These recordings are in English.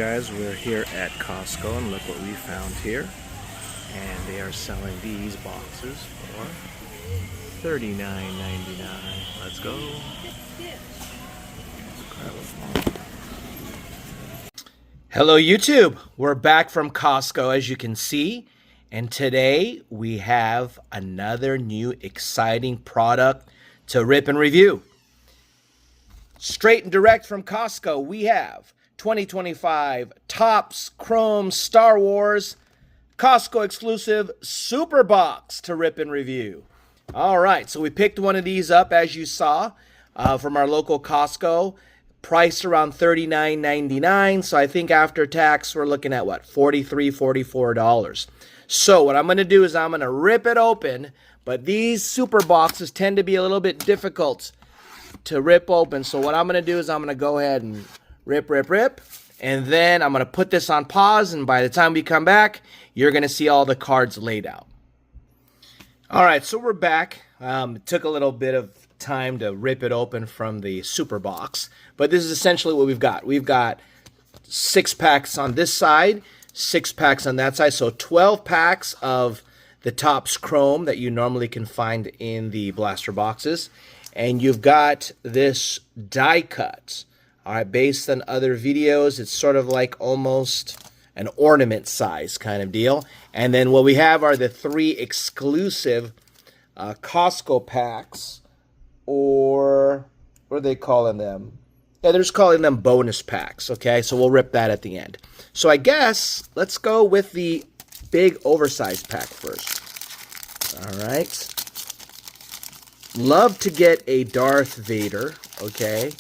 Guys, we're here at Costco and look what we found here. And they are selling these boxes for $39.99. Let's go. Hello YouTube, we're back from Costco as you can see, and today we have another new exciting product to rip and review. Straight and direct from Costco, we have 2025 Topps Chrome Star Wars Costco exclusive Superbox to rip and review. All right, so we picked one of these up as you saw from our local Costco, priced around $39.99. So I think after tax we're looking at what, $43, $44. So what I'm going to do is I'm going to rip it open, but these super boxes tend to be a little bit difficult to rip open. So what I'm going to do is I'm going to go ahead and rip, and then I'm going to put this on pause, and by the time we come back, you're going to see all the cards laid out. All right, so we're back. It took a little bit of time to rip it open from the super box, but this is essentially what we've got. We've got 6 packs on this side, 6 packs on that side, so 12 packs of the Topps Chrome that you normally can find in the blaster boxes, and you've got this die cut. All right, based on other videos, it's sort of like almost an ornament size kind of deal. And then what we have are the 3 exclusive Costco packs, or what are they calling them? Yeah, they're just calling them bonus packs, okay? So we'll rip that at the end. So I guess let's go with the big oversized pack first. All right. Love to get a Darth Vader, okay?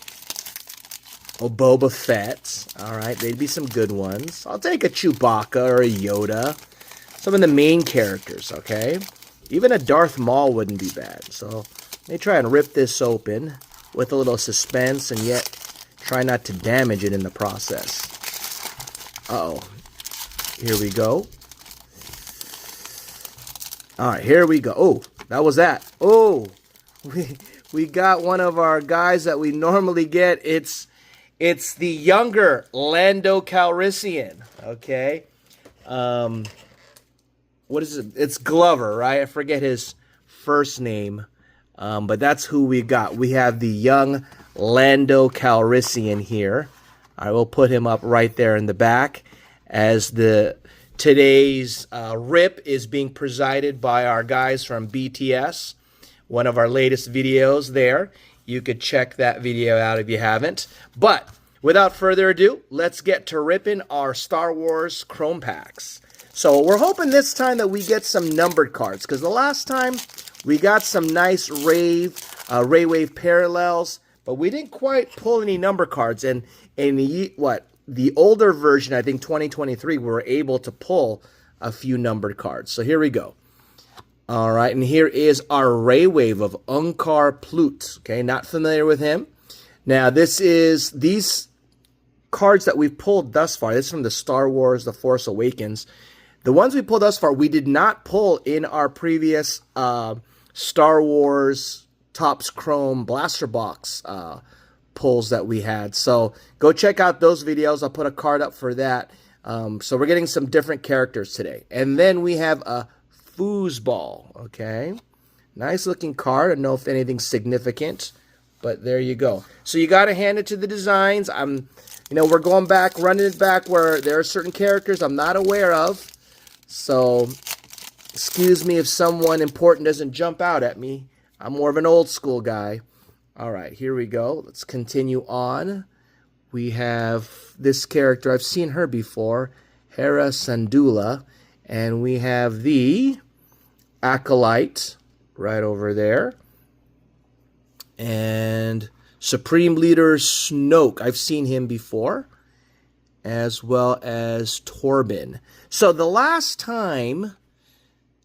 Oh, Boba Fett. All right, they'd be some good ones. I'll take a Chewbacca or a Yoda. Some of the main characters, okay? Even a Darth Maul wouldn't be bad. So let me try and rip this open with a little suspense and yet try not to damage it in the process. Uh-oh. Here we go. All right, here we go. Oh, that was that. Oh, we got one of our guys that we normally get. It's the younger Lando Calrissian, okay? What is it? It's Glover, right? I forget his first name, but that's who we got. We have the young Lando Calrissian here. I will put him up right there in the back as today's rip is being presided by our guys from BTS, one of our latest videos there. You could check that video out if you haven't. But without further ado, let's get to ripping our Star Wars Chrome packs. So we're hoping this time that we get some numbered cards, because the last time we got some nice Ray Wave parallels, but we didn't quite pull any number cards. And in the older version, I think 2023, we were able to pull a few numbered cards. So here we go. All right, and here is our Ray Wave of Unkar Plutt. Okay, not familiar with him. Now, these cards that we've pulled thus far. This is from the Star Wars The Force Awakens. The ones we pulled thus far, we did not pull in our previous Star Wars Topps Chrome Blaster Box pulls that we had. So go check out those videos. I'll put a card up for that. So we're getting some different characters today. And then we have a foosball, okay? Nice looking card. I don't know if anything's significant, but there you go. So you got to hand it to the designs. We're going back, running it back where there are certain characters I'm not aware of. So excuse me if someone important doesn't jump out at me. I'm more of an old school guy. All right, here we go. Let's continue on. We have this character. I've seen her before, Hera Syndulla. And we have the Acolyte right over there. And Supreme Leader Snoke. I've seen him before. As well as Torben. So the last time,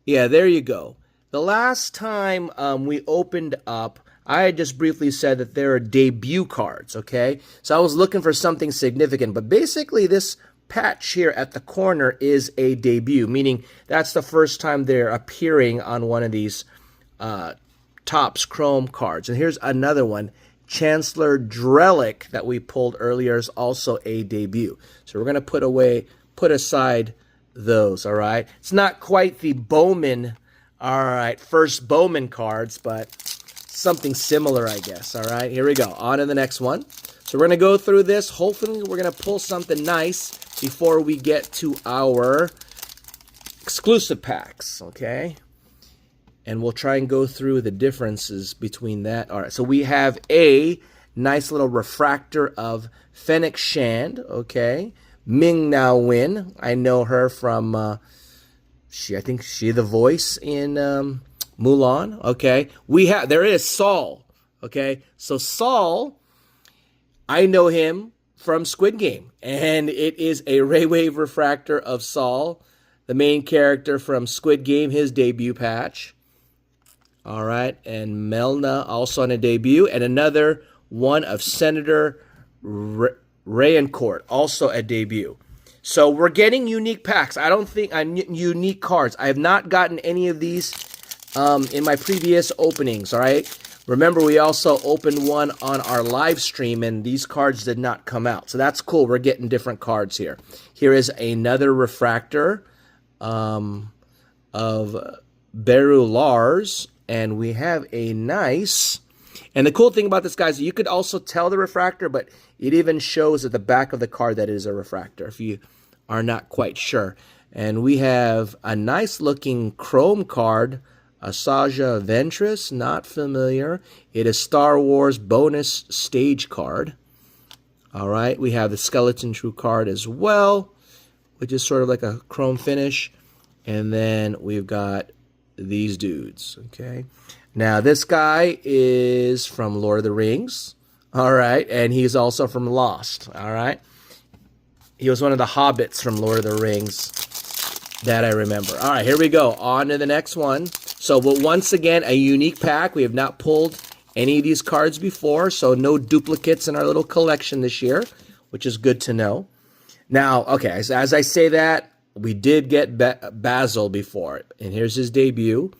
yeah, there you go. The last time we opened up, I had just briefly said that there are debut cards, okay? So I was looking for something significant. But basically this patch here at the corner is a debut, meaning that's the first time they're appearing on one of these Topps Chrome cards. And here's another one, Chancellor Drellick that we pulled earlier is also a debut. So we're going to put aside those, all right? It's not quite the Bowman, all right, first Bowman cards, but something similar, I guess, all right? Here we go. On to the next one. So we're going to go through this. Hopefully we're going to pull something nice before we get to our exclusive packs, okay? And we'll try and go through the differences between that. All right, so we have a nice little refractor of Fennec Shand, okay? Ming Na Wen, I know her from, I think she the voice in Mulan, okay? There is Saul, okay? So Saul, I know him from Squid Game, and it is a Ray Wave refractor of Saul, the main character from Squid Game, his debut patch. All right, and Melna also on a debut, and another one of Senator Rayencourt, also a debut. So we're getting unique packs. I don't think unique cards. I have not gotten any of these in my previous openings. All right. Remember, we also opened one on our live stream, and these cards did not come out. So that's cool. We're getting different cards here. Here is another refractor of Beru Lars. And we have a nice, and the cool thing about this, guys, you could also tell the refractor, but it even shows at the back of the card that it is a refractor if you are not quite sure. And we have a nice looking chrome card, Asajj Ventress, not familiar. It is Star Wars bonus stage card. All right, we have the Skeleton True card as well, which is sort of like a chrome finish. And then we've got these dudes, okay? Now, this guy is from Lord of the Rings, all right? And he's also from Lost, all right? He was one of the hobbits from Lord of the Rings that I remember. All right, here we go. On to the next one. So, but once again, a unique pack. We have not pulled any of these cards before, so no duplicates in our little collection this year, which is good to know. Now, okay, as I say that, we did get Basil before, and here's his debut.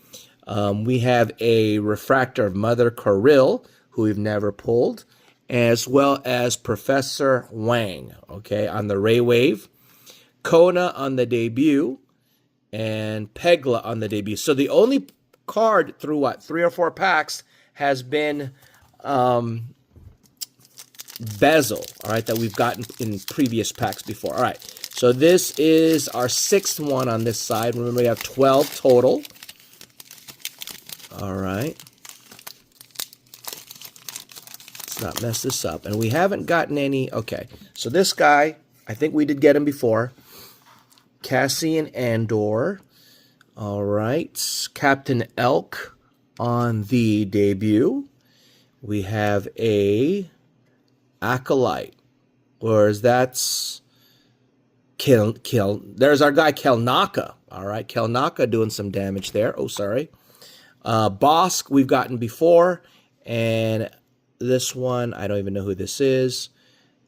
We have a refractor of Mother Karill, who we've never pulled, as well as Professor Wang, okay, on the Ray Wave, Kona on the debut, and Pegla on the debut. So the only card through, 3 or 4 packs has been Basil, all right, that we've gotten in previous packs before. All right. So this is our 6th one on this side. Remember, we have 12 total. All right. Let's not mess this up. And we haven't gotten any. Okay. So this guy, I think we did get him before. Cassian Andor. All right. Captain Elk on the debut. We have a Acolyte. Whereas that's there's our guy Kelnaka. All right, Kelnaka doing some damage there. Oh, sorry. Bosk we've gotten before, and this one I don't even know who this is.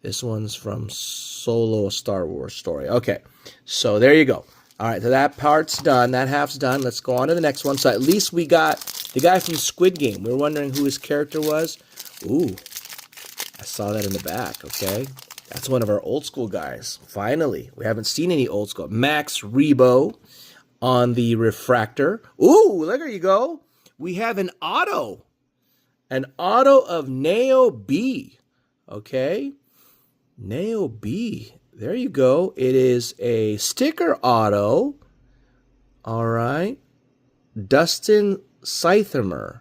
This one's from Solo: A Star Wars Story. Okay, so there you go. All right, so that part's done. That half's done. Let's go on to the next one. So at least we got the guy from Squid Game. We were wondering who his character was. Ooh, I saw that in the back. Okay. That's one of our old school guys. Finally, we haven't seen any old school. Max Rebo on the refractor. Ooh, there you go. We have an auto of Neo B. Okay, Neo B. There you go. It is a sticker auto. All right, Dustin Scythermer.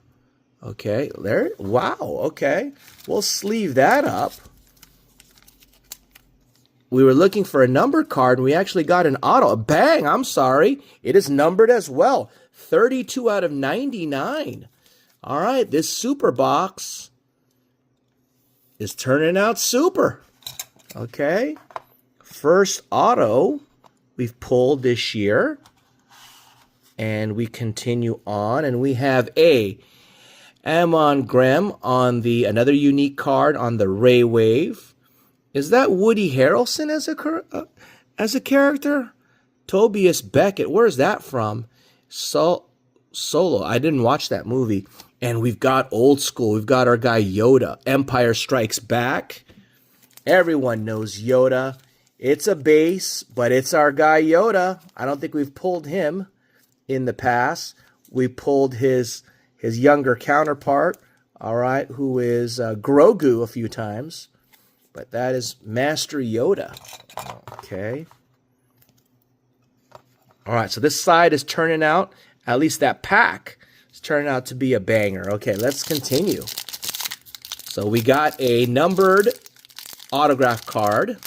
Okay, there. Wow. Okay, we'll sleeve that up. We were looking for a number card, and we actually got an auto. Bang, I'm sorry. It is numbered as well. 32 out of 99. All right, this Superbox is turning out super. Okay. First auto we've pulled this year. And we continue on, and we have a Amon Grem on the another unique card on the Ray Wave. Is that Woody Harrelson as a character? Tobias Beckett. Where's that from? Solo. I didn't watch that movie. And we've got old school. We've got our guy Yoda. Empire Strikes Back. Everyone knows Yoda. It's a base, but it's our guy Yoda. I don't think we've pulled him in the past. We pulled his younger counterpart, all right, who is Grogu a few times. But that is Master Yoda. Okay. All right, so this side is turning out, at least that pack is turning out to be a banger. Okay, let's continue. So we got a numbered autograph card.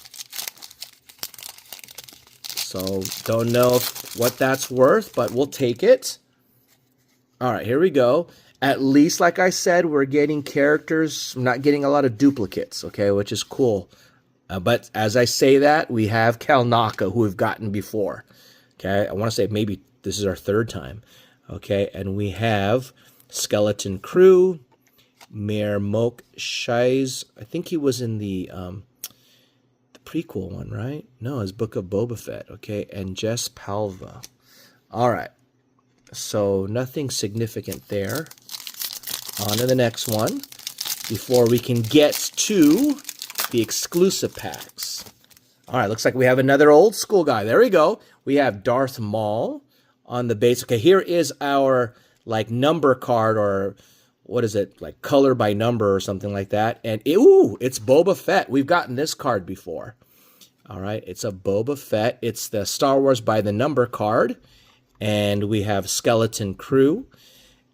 So don't know what that's worth, but we'll take it. All right, here we go. At least, like I said, we're getting characters, not getting a lot of duplicates, okay, which is cool. But as I say that, we have Kalnaka, who we've gotten before. Okay, I want to say maybe this is our third time. Okay, and we have Skeleton Crew, Mayor Mok Shaiz. I think he was in the prequel one, right? No, his Book of Boba Fett. Okay, and Jess Palva. All right, so nothing significant there. On to the next one before we can get to the exclusive packs. All right, looks like we have another old school guy. There we go. We have Darth Maul on the base. Okay, here is our like number card, or what is it, like color by number or something like that. And it's Boba Fett. We've gotten this card before. All right, it's a Boba Fett. It's the Star Wars by the number card. And we have Skeleton Crew.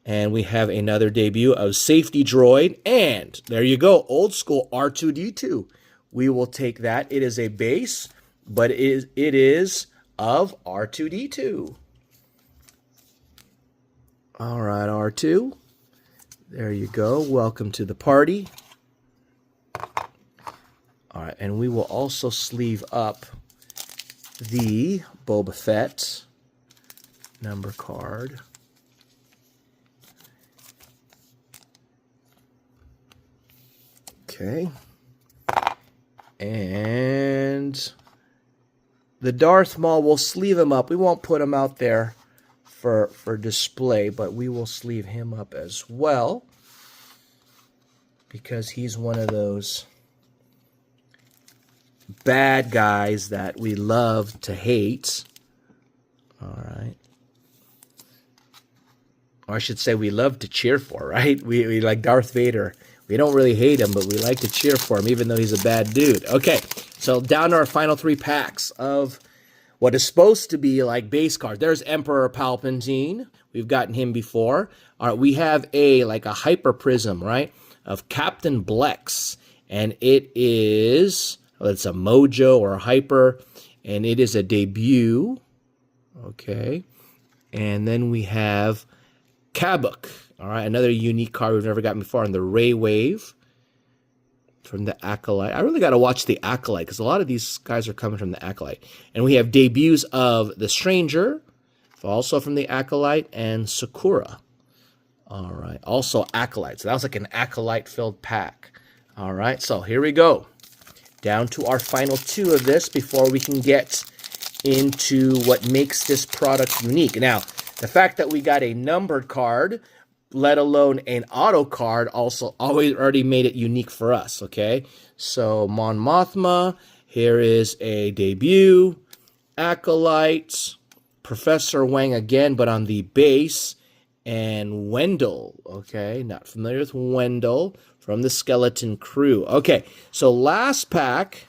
And we have another debut of Safety Droid. And there you go, old school R2-D2. We will take that. It is a base, but it is of R2-D2. All right, R2. There you go. Welcome to the party. All right, and we will also sleeve up the Boba Fett number card. Okay. And the Darth Maul, we'll sleeve him up. We won't put him out there for display, but we will sleeve him up as well because he's one of those bad guys that we love to hate. All right. Or I should say we love to cheer for, right? We like Darth Vader. We don't really hate him, but we like to cheer for him, even though he's a bad dude. Okay, so down to our final 3 packs of what is supposed to be like base cards. There's Emperor Palpatine. We've gotten him before. All right, we have a Hyper Prism, right, of Captain Blex. And it is, well, it's a Mojo or a Hyper, and it is a debut. Okay, and then we have Kabuk. All right, another unique card we've never gotten before on the Ray Wave from the Acolyte. I really got to watch the Acolyte because a lot of these guys are coming from the Acolyte. And we have debuts of the Stranger, also from the Acolyte, and Sakura. All right, also Acolyte. So that was like an Acolyte-filled pack. All right, so here we go. Down to our final 2 of this before we can get into what makes this product unique. Now, the fact that we got a numbered card, let alone an auto card, also already made it unique for us, okay? So, Mon Mothma, here is a debut, Acolyte, Professor Wang again, but on the base, and Wendell, okay? Not familiar with Wendell from the Skeleton Crew. Okay, so last pack.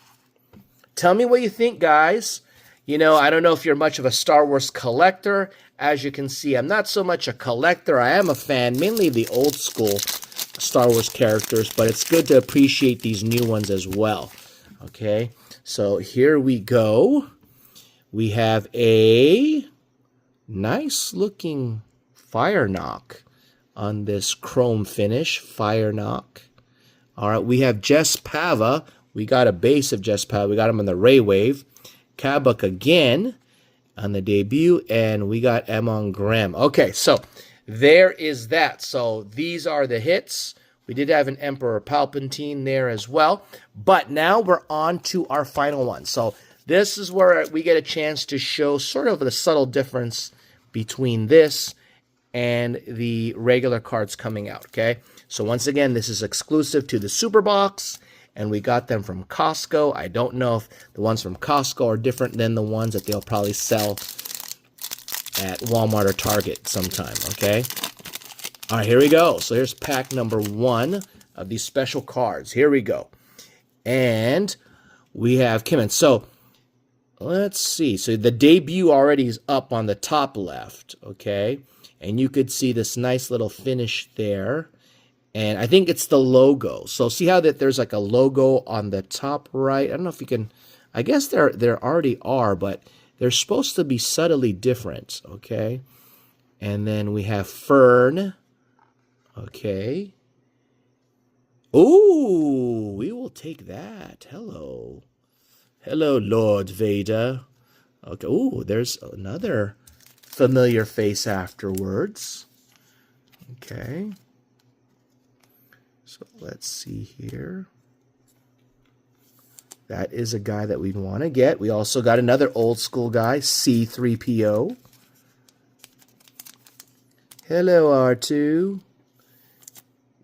Tell me what you think, guys. You know, I don't know if you're much of a Star Wars collector. As you can see, I'm not so much a collector. I am a fan, mainly the old school Star Wars characters, but it's good to appreciate these new ones as well. Okay, so here we go. We have a nice looking Fire Knock on this chrome finish, Fire Knock. All right, we have Jess Pava. We got a base of Jess Pava. We got him on the Ray Wave. Kabuk again on the debut, and we got Amon Graham. Okay, so there is that. So these are the hits. We did have an Emperor Palpatine there as well, but now we're on to our final one. So this is where we get a chance to show sort of the subtle difference between this and the regular cards coming out, okay? So once again, this is exclusive to the Superbox, and we got them from Costco. I don't know if the ones from Costco are different than the ones that they'll probably sell at Walmart or Target sometime, okay? All right, here we go. So here's pack number 1 of these special cards. Here we go. And we have Kim. And so let's see. So the debut already is up on the top left, okay? And you could see this nice little finish there. And I think it's the logo. So see how that there's like a logo on the top right? I don't know if you can, I guess there already are, but they're supposed to be subtly different, okay? And then we have Fern, okay? Ooh, we will take that. Hello. Hello, Lord Vader. Okay, ooh, there's another familiar face afterwards. Okay. So let's see here. That is a guy that we want to get. We also got another old school guy, C3PO. Hello, R2.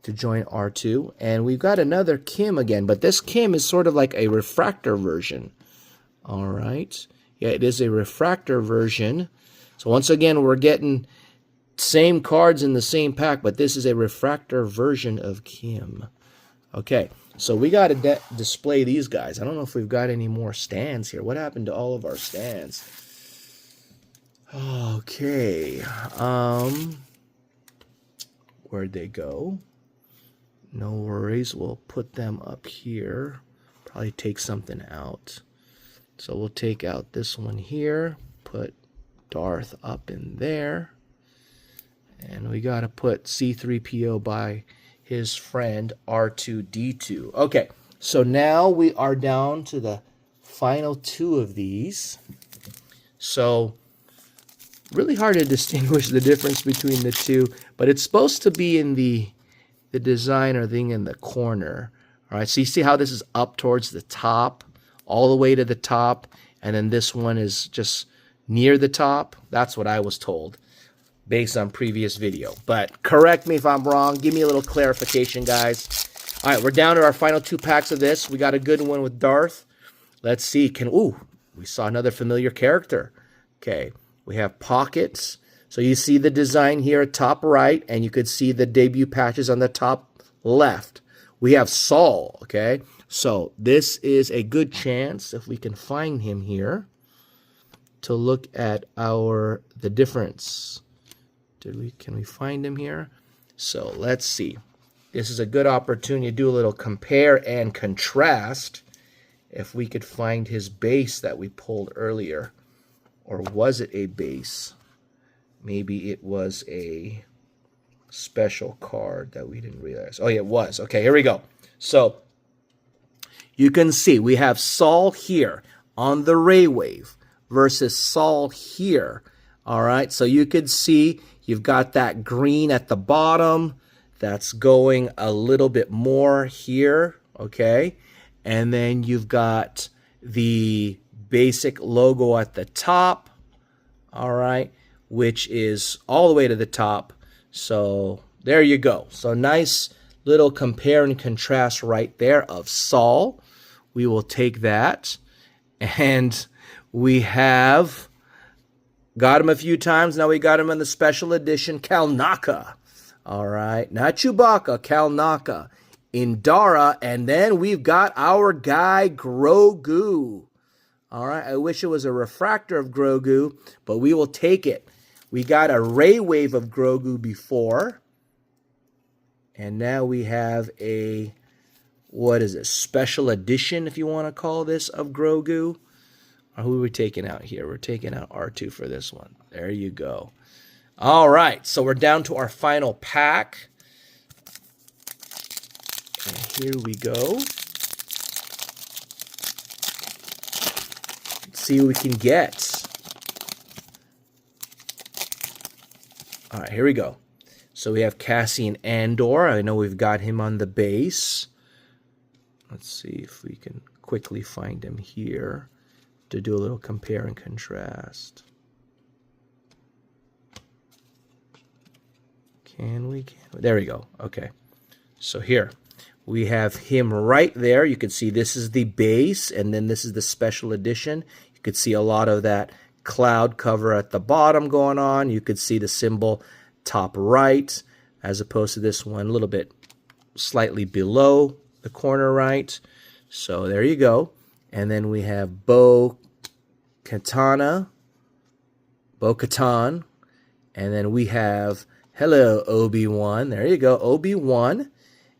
To join R2. And we've got another Kim again, but this Kim is sort of like a refractor version. All right. Yeah, it is a refractor version. So once again, we're getting same cards in the same pack, but this is a refractor version of Kim. Okay, so we got to display these guys. I don't know if we've got any more stands here. What happened to all of our stands? Okay. Where'd they go? No worries. We'll put them up here. Probably take something out. So we'll take out this one here. Put Darth up in there. And we got to put C3PO by his friend R2-D2. Okay, so now we are down to the final 2 of these. So really hard to distinguish the difference between the 2, but it's supposed to be in the designer thing in the corner. All right, so you see how this is up towards the top, all the way to the top, and then this one is just near the top. That's what I was told based on previous video. But correct me if I'm wrong. Give me a little clarification, guys. All right, we're down to our final 2 packs of this. We got a good one with Darth. Let's see. We saw another familiar character. Okay, we have pockets. So you see the design here at top right, and you could see the debut patches on the top left. We have Saul, okay? So this is a good chance, if we can find him here, to look at the difference. Can we find him here? So let's see. This is a good opportunity to do a little compare and contrast. If we could find his base that we pulled earlier. Or was it a base? Maybe it was a special card that we didn't realize. Oh, yeah, it was. Okay, here we go. So you can see we have Saul here on the Ray Wave versus Saul here. All right, so you could see you've got that green at the bottom that's going a little bit more here, okay? And then you've got the basic logo at the top, all right, which is all the way to the top. So there you go. So nice little compare and contrast right there of Saul. We will take that. And we have got him a few times. Now we got him in the special edition Kalnaka. All right. Not Chewbacca, Kalnaka. Indara. And then we've got our guy Grogu. All right. I wish it was a refractor of Grogu, but we will take it. We got a Ray Wave of Grogu before. And now we have a, what is it, special edition, if you want to call this, of Grogu. Or who are we taking out here? We're taking out R2 for this one. There you go. All right, so we're down to our final pack. And here we go. Let's see what we can get. All right, here we go. So we have Cassian Andor. I know we've got him on the base. Let's see if we can quickly find him here to do a little compare and contrast. Can we? There we go. Okay. So here we have him right there. You can see this is the base, and then this is the special edition. You could see a lot of that cloud cover at the bottom going on. You could see the symbol top right, as opposed to this one a little bit slightly below the corner right. So there you go. And then we have Bo-Katan. And then we have, hello, Obi-Wan. There you go, Obi-Wan.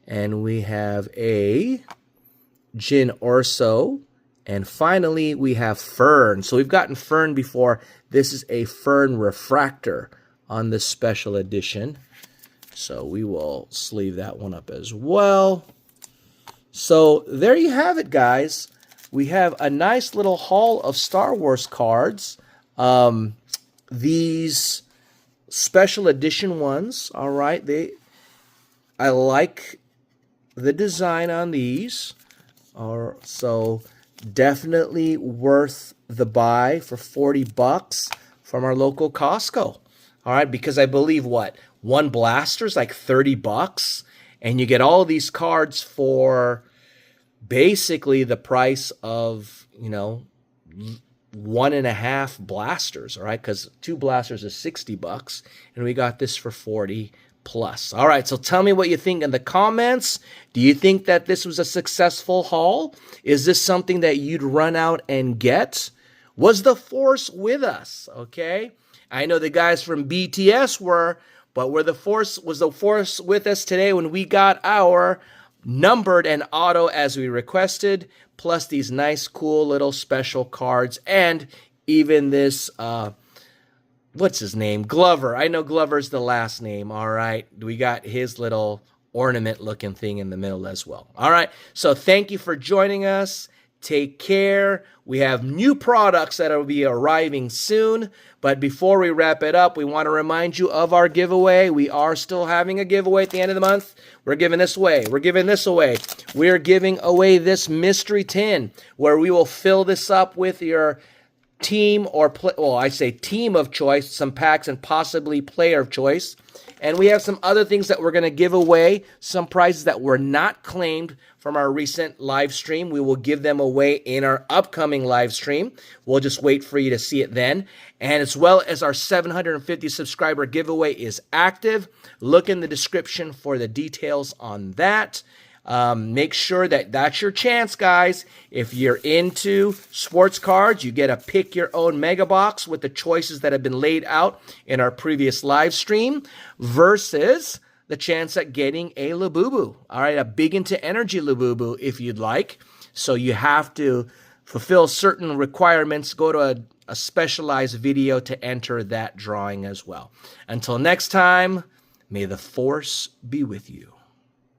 And we have a Jyn Orso. And finally, we have Fern. So we've gotten Fern before. This is a Fern refractor on this special edition. So we will sleeve that one up as well. So there you have it, guys. We have a nice little haul of Star Wars cards. These special edition ones, all right, I like the design on these. So definitely worth the buy for $40 from our local Costco. All right, because I believe one blaster is like $30, and you get all of these cards for basically the price of, 1.5 blasters, all right? Because 2 blasters is $60, and we got this for 40 plus. All right, so tell me what you think in the comments. Do you think that this was a successful haul? Is this something that you'd run out and get? Was the Force with us? Okay, I know the guys from BTS were, but was the Force with us today when we got our numbered and auto as we requested, plus these nice, cool little special cards, and even this, what's his name? Glover. I know Glover's the last name, all right? We got his little ornament-looking thing in the middle as well. All right, so thank you for joining us. Take care. We have new products that will be arriving soon. But before we wrap it up, we want to remind you of our giveaway. We are still having a giveaway at the end of the month. We're giving this away. We're giving this away. We're giving away this mystery tin where we will fill this up with your team or team of choice, some packs, and possibly player of choice. And we have some other things that we're going to give away, some prizes that were not claimed from our recent live stream. We will give them away in our upcoming live stream. We'll just wait for you to see it then. And as well as our 750 subscriber giveaway is active. Look in the description for the details on that. Make sure that that's your chance, guys. If you're into sports cards, you get a pick your own mega box with the choices that have been laid out in our previous live stream versus the chance at getting a labubu. All right, a big into energy labubu if you'd like. So you have to fulfill certain requirements. Go to a specialized video to enter that drawing as well. Until next time, may the Force be with you.